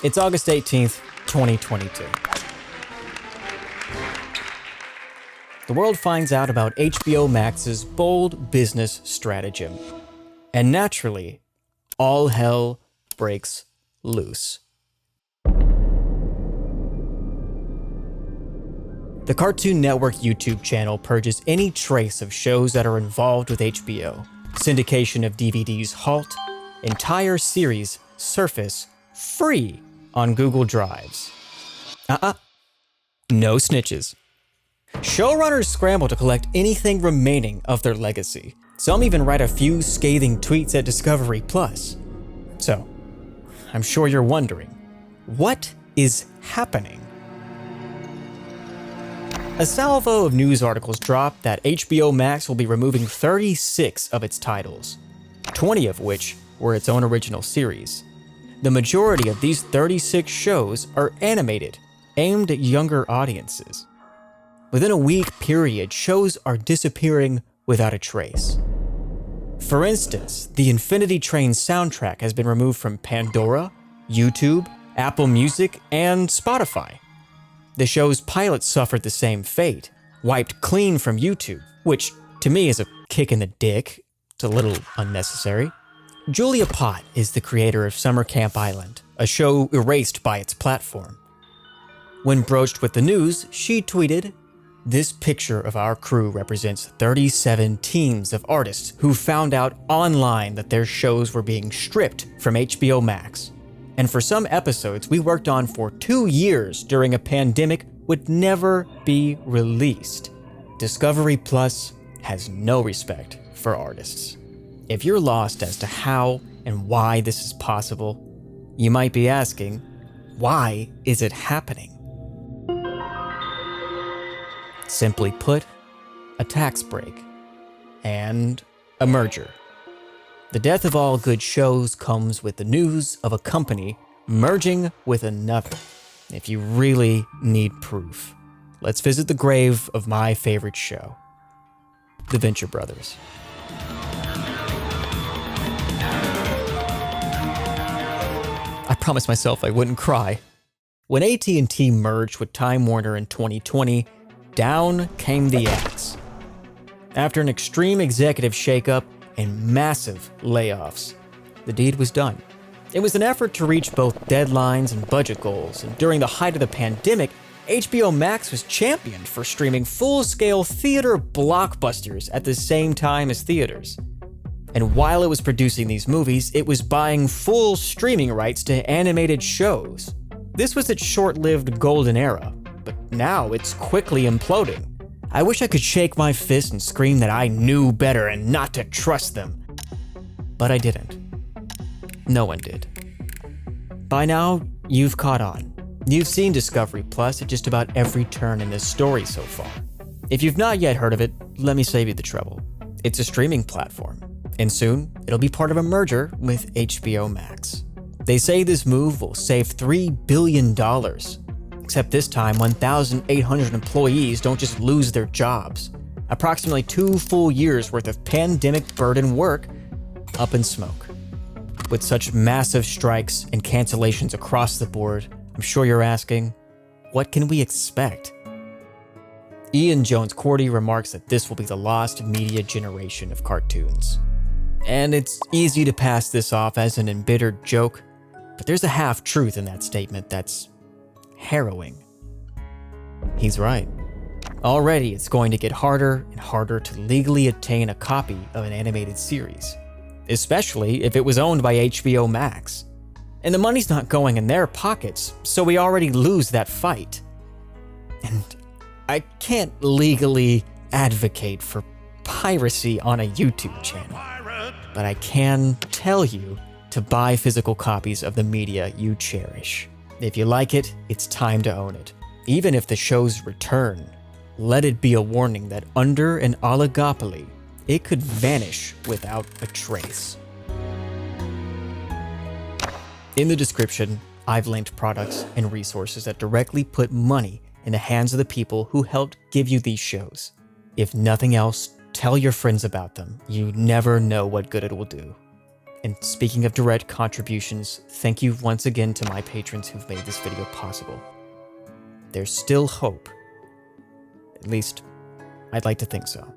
It's August 18th, 2022. The world finds out about HBO Max's bold business stratagem. And naturally, all hell breaks loose. The Cartoon Network YouTube channel purges any trace of shows that are involved with HBO. Syndication of DVDs halt, entire series surface free on Google Drives. No snitches. Showrunners scramble to collect anything remaining of their legacy. Some even write a few scathing tweets at Discovery Plus. So, I'm sure you're wondering, what is happening? A salvo of news articles dropped that HBO Max will be removing 36 of its titles, 20 of which were its own original series. The majority of these 36 shows are animated, aimed at younger audiences. Within a week period, shows are disappearing without a trace. For instance, the Infinity Train soundtrack has been removed from Pandora, YouTube, Apple Music, and Spotify. The show's pilot suffered the same fate, wiped clean from YouTube, which to me is a kick in the dick. It's a little unnecessary. Julia Pott is the creator of Summer Camp Island, a show erased by its platform. When broached with the news, she tweeted, "This picture of our crew represents 37 teams of artists who found out online that their shows were being stripped from HBO Max. And for some episodes we worked on for 2 years during a pandemic would never be released. Discovery Plus has no respect for artists." If you're lost as to how and why this is possible, you might be asking, why is it happening? Simply put, a tax break and a merger. The death of all good shows comes with the news of a company merging with another. If you really need proof, let's visit the grave of my favorite show, The Venture Brothers. I promised myself I wouldn't cry. When AT&T merged with Time Warner in 2020, down came the axe. After an extreme executive shakeup and massive layoffs, the deed was done. It was an effort to reach both deadlines and budget goals, and during the height of the pandemic, HBO Max was championed for streaming full-scale theater blockbusters at the same time as theaters. And while it was producing these movies, it was buying full streaming rights to animated shows. This was its short-lived golden era, but now it's quickly imploding. I wish I could shake my fist and scream that I knew better and not to trust them. But I didn't. No one did. By now, you've caught on. You've seen Discovery Plus at just about every turn in this story so far. If you've not yet heard of it, let me save you the trouble. It's a streaming platform, and soon it'll be part of a merger with HBO Max. They say this move will save $3 billion. Except this time, 1,800 employees don't just lose their jobs. Approximately 2 full years worth of pandemic-burdened work up in smoke. With such massive strikes and cancellations across the board, I'm sure you're asking, what can we expect? Ian Jones-Quartey remarks that this will be the lost media generation of cartoons. And it's easy to pass this off as an embittered joke, but there's a half-truth in that statement that's harrowing. He's right. Already, it's going to get harder and harder to legally obtain a copy of an animated series, especially if it was owned by HBO Max. And the money's not going in their pockets, so we already lose that fight. And I can't legally advocate for piracy on a YouTube channel, but I can tell you to buy physical copies of the media you cherish. If you like it, it's time to own it. Even if the shows return, let it be a warning that under an oligopoly, it could vanish without a trace. In the description, I've linked products and resources that directly put money in the hands of the people who helped give you these shows. If nothing else, tell your friends about them. You never know what good it will do. And speaking of direct contributions, thank you once again to my patrons who've made this video possible. There's still hope. At least, I'd like to think so.